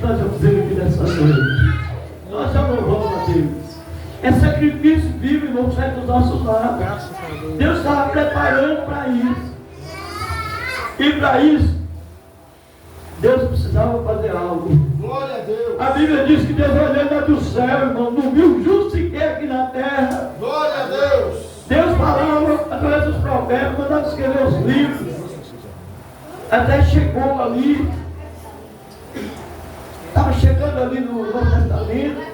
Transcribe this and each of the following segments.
nós vamos fazer aqui nessa noite? Nós já louvamos a Deus. É sacrifício vivo, irmão, sai dos nossos lados. Deus estava preparando para isso. E para isso, Deus precisava fazer algo. Glória a Deus. A Bíblia diz que Deus olhando do céu, irmão, não viu justo sequer aqui na terra. Glória a Deus. Deus falava através dos profetas, mandava escrever os livros. Até chegou ali. Estava chegando ali no Novo Testamento.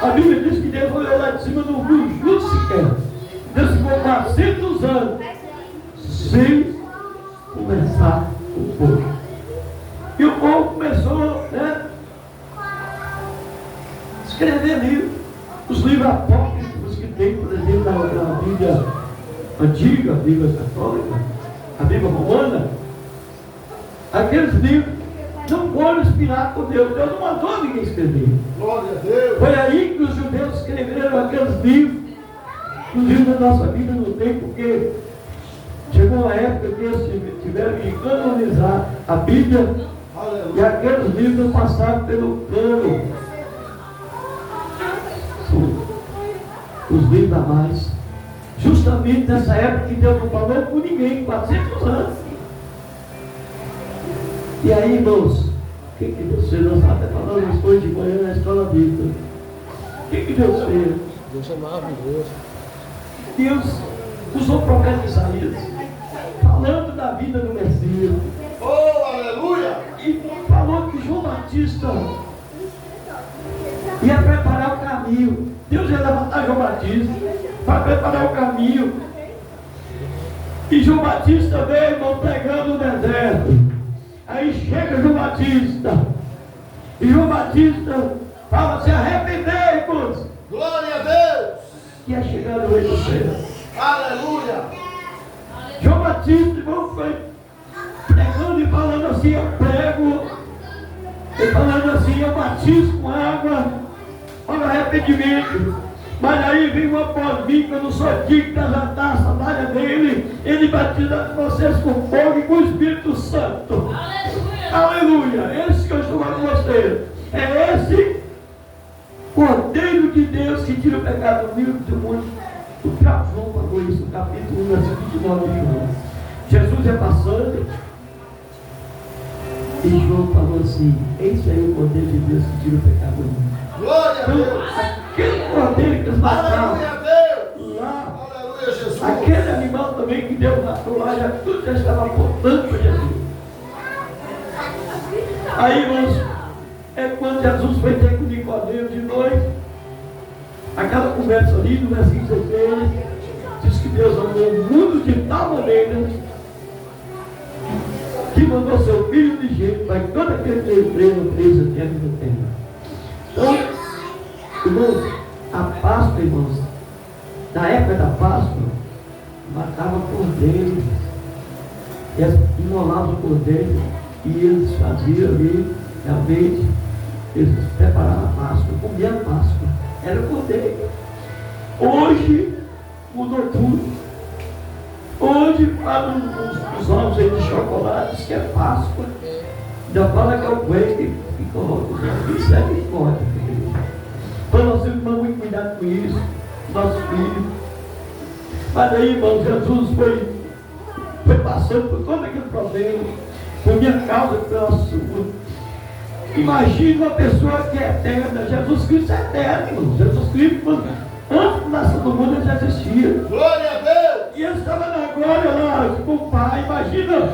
A Bíblia diz que Deus olhou lá de cima, não viu justo sequer. Deus ficou 400 anos sem começar o povo. E o povo começou, né, a escrever livros. Os livros apócrifos que tem, por exemplo, na Bíblia antiga, a Bíblia católica, a Bíblia romana, aqueles livros não foram inspirados por Deus. Deus não mandou ninguém escrever. Glória a Deus. Foi aí que os judeus escreveram aqueles livros. Inclusive na nossa Bíblia não tem, porque chegou uma época que eles tiveram que canonizar a Bíblia. Aleluia. E aqueles livros passaram pelo cano. Os livros a mais. Justamente nessa época que Deus não falou com ninguém, 400 anos. E aí, irmãos, o que Deus fez? Nós estávamos até falando isso hoje de manhã na escola bíblica. O que Deus fez? Deus é maravilhoso. Deus usou o profeta Isaías, falando da vida do Messias. Oh, aleluia. E falou que João Batista ia preparar o caminho. Deus ia levantar João Batista para preparar o caminho. E João Batista veio, irmão, pregando no deserto. Aí chega João Batista. E João Batista fala: se arrependei-vos. Glória a Deus. Que é chegando o rei do céu. Aleluia. João Batista, irmão, foi pregando e falando assim: eu prego. E falando assim: eu batizo com água para o arrependimento. Mas aí vem um após mim, que eu não sou digno de atar a sandália dele. Ele batiza vocês com fogo e com o Espírito Santo. Aleluia. Esse que eu estou falando com vocês. É esse Cordeiro de Deus que tira o pecado do mundo. O próprio João falou isso no capítulo 1, versículo 29 de João. Jesus é passando. E João falou assim: eis aí o Cordeiro de Deus que tira o pecado do mundo. Glória a Deus. Aquele cordeiro que eles mataram Aleluia a Deus. lá, Aleluia, Jesus. aquele animal também que Deus matou lá, tudo já estava apontando para Jesus. Aí, irmãos, é quando Jesus foi ter com Nicodemo de noite, aquela conversa ali no versículo 16, diz que Deus amou o mundo de tal maneira que mandou seu Filho de jeito para que todo aquele que crê no Cristo eterno não tenha. Então, irmãos, a Páscoa, irmãos, na época da Páscoa, matava cordeiro, eles imolavam o cordeiro e eles faziam ali, realmente, eles preparavam a Páscoa, comiam a Páscoa, era o cordeiro. Hoje mudou tudo. Hoje falam os ovos aí de chocolate, diz que é Páscoa, ainda fala que é o coelho que coloca os ovos. Isso é misericórdia, querido. Então nós temos que tomar muito cuidado com isso, nossos filhos. Mas aí, irmão, Jesus foi passando por todo aquele problema, por minha causa e pela sua. Imagina uma pessoa que é eterna. Jesus Cristo é eterno, irmão. Jesus Cristo, antes da nação do mundo, ele já existia. Glória a Deus. E ele estava na glória lá com o Pai. Imagina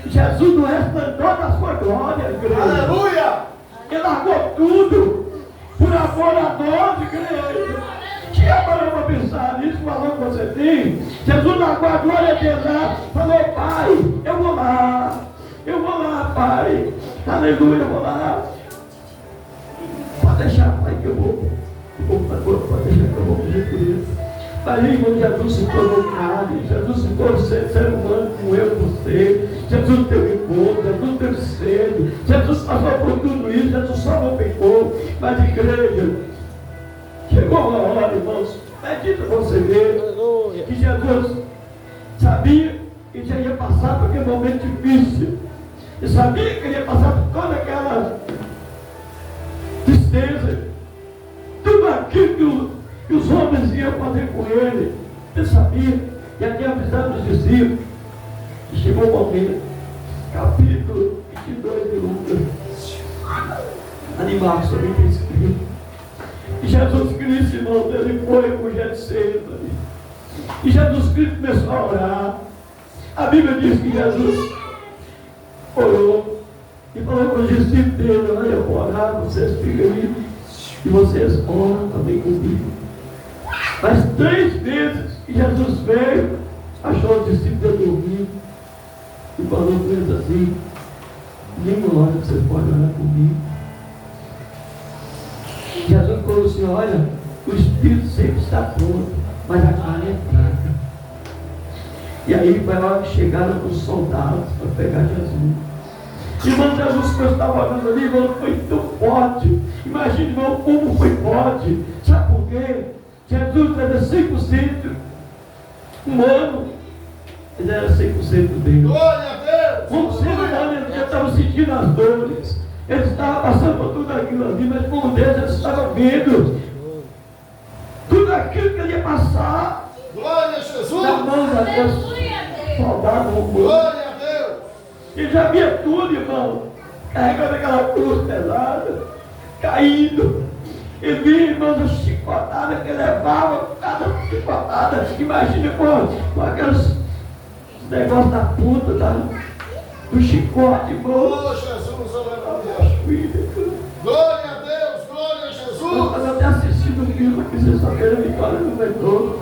Jesus no resplendor da sua glória, igreja. Aleluia. Ele largou tudo por amor a nós, igreja. Tinha para pensar nisso, falou que você tem. Jesus largou a glória dele lá, falou: Pai, eu vou lá, Pai. Aleluia, eu vou lá. Pode deixar, Pai, que eu vou. Pode deixar que eu vou pedir por isso. Mas, irmão, Jesus se tornou carne, Jesus se tornou ser humano como eu e você. Jesus teve fome, Jesus teve sede, Jesus passou por tudo isso, Jesus só não pecou. Mas, igreja, chegou uma hora, irmãos, medita você ver que Jesus sabia que já ia passar por aquele momento difícil. E sabia que ele ia passar por toda aquela sabia, já tinha avisado os discípulos, que chegou o momento, capítulo 22 de Lucas, animado sobre o Espírito. E Jesus Cristo, irmão, ele foi com Getsemane. E Jesus Cristo começou a orar. A Bíblia diz que Jesus orou e falou com os discípulos dele: olha, eu vou orar, vocês ficam aí e vocês oram também comigo. Mas 3 vezes que Jesus veio, achou os discípulos dormindo e falou com eles assim: nenhuma hora vocês podem orar comigo. Jesus falou assim: olha, o Espírito sempre está pronto, mas a carne é fraca. E aí foi a hora que chegaram os soldados para pegar Jesus. Irmão, Jesus que eu estava olhando ali, irmão, foi tão forte. Imagina, irmão, como foi forte. Sabe por quê? Jesus era 100% humano. Ele era 100% Deus. Glória a Deus. Como ser humano, ele já estava sentindo as dores. Ele estava passando por tudo aquilo ali, mas por Deus ele estava vendo tudo aquilo que ele ia passar. Glória a Jesus. Na mão da Deus. Soldado romano. Glória a Deus. Ele já via tudo, irmão. Carregando aquela cruz pesada, caindo. Ele via, irmãos, a chicotada que ele levava, cada chicotada. Imagina com aqueles negócios da ponta do chicote, irmão. Oh, Jesus, aleluia. Glória a Deus, glória a Jesus. Eu até assistindo um filme que vocês só querem me falar no metrô,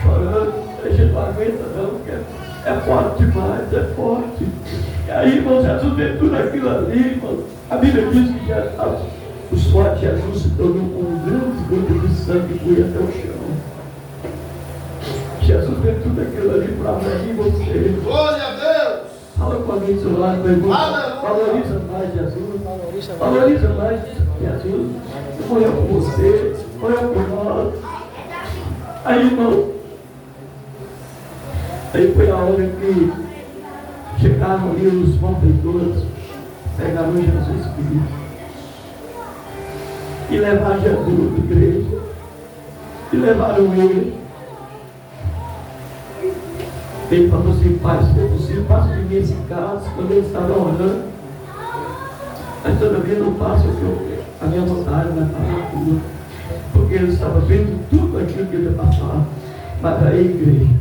chorando. A gente não aguenta não, porque é forte demais, é forte. E aí, irmão, Jesus vê tudo aquilo ali, irmão. A Bíblia diz que o suor de Jesus se tornou um grande gota de sangue que foi até o chão. Jesus vê tudo aquilo ali para mim e você. Glória a Deus. Fala com alguém do seu lado, meu irmão. Valoriza mais Jesus. Valoriza mais Jesus. Morreu por você, morreu por nós. Aí, irmão, aí foi a hora que chegaram ali os malfeitores, pegaram Jesus Cristo e levaram Jesus à igreja e levaram ele. Ele falou assim: Pai, se for possível, passa de mim esse caso. Quando ele estava orando, mas todavia não passa o que eu, a minha vontade, mas para a tua, porque ele estava vendo tudo aquilo que ele ia passar. Mas aí, igreja,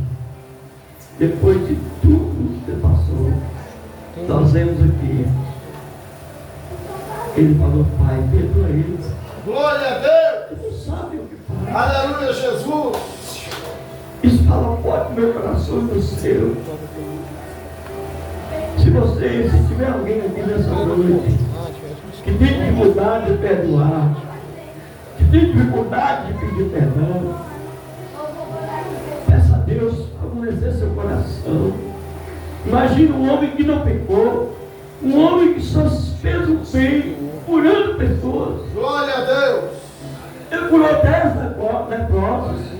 depois de tudo que ele passou, nós vemos aqui, ele falou: Pai, perdoa eles. Glória a Deus. Eles não sabem o que faz. Aleluia, Jesus. Isso fala forte no meu coração e no seu. Se tiver alguém aqui nessa noite que tem dificuldade de perdoar, que tem dificuldade de pedir perdão, peça a Deus para amolecer seu coração. Imagina um homem que não pecou, um homem que só fez o bem, curando pessoas. Glória a Deus. Ele curou 10 leprosos.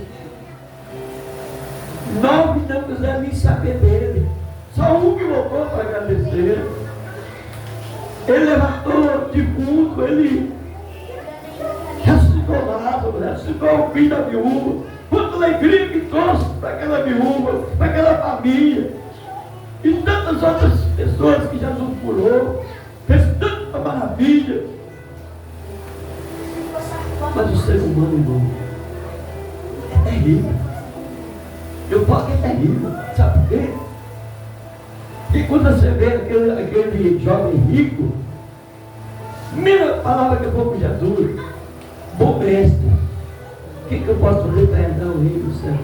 9 não quiseram nem saber dele. Só um que voltou para agradecer. Ele levantou defunto, ele ressuscitou Lázaro, ressuscitou o filho da viúva. Quanta alegria que trouxe para aquela viúva, para aquela família. E tantas outras pessoas que Jesus curou. Fez tanta maravilha. Mas o ser humano, irmão, é terrível. Eu falo que é terrível. Sabe por quê? E quando você vê aquele jovem rico, primeira palavra que eu vou com Jesus: bom mestre, o que eu posso fazer para entrar no reino do céu?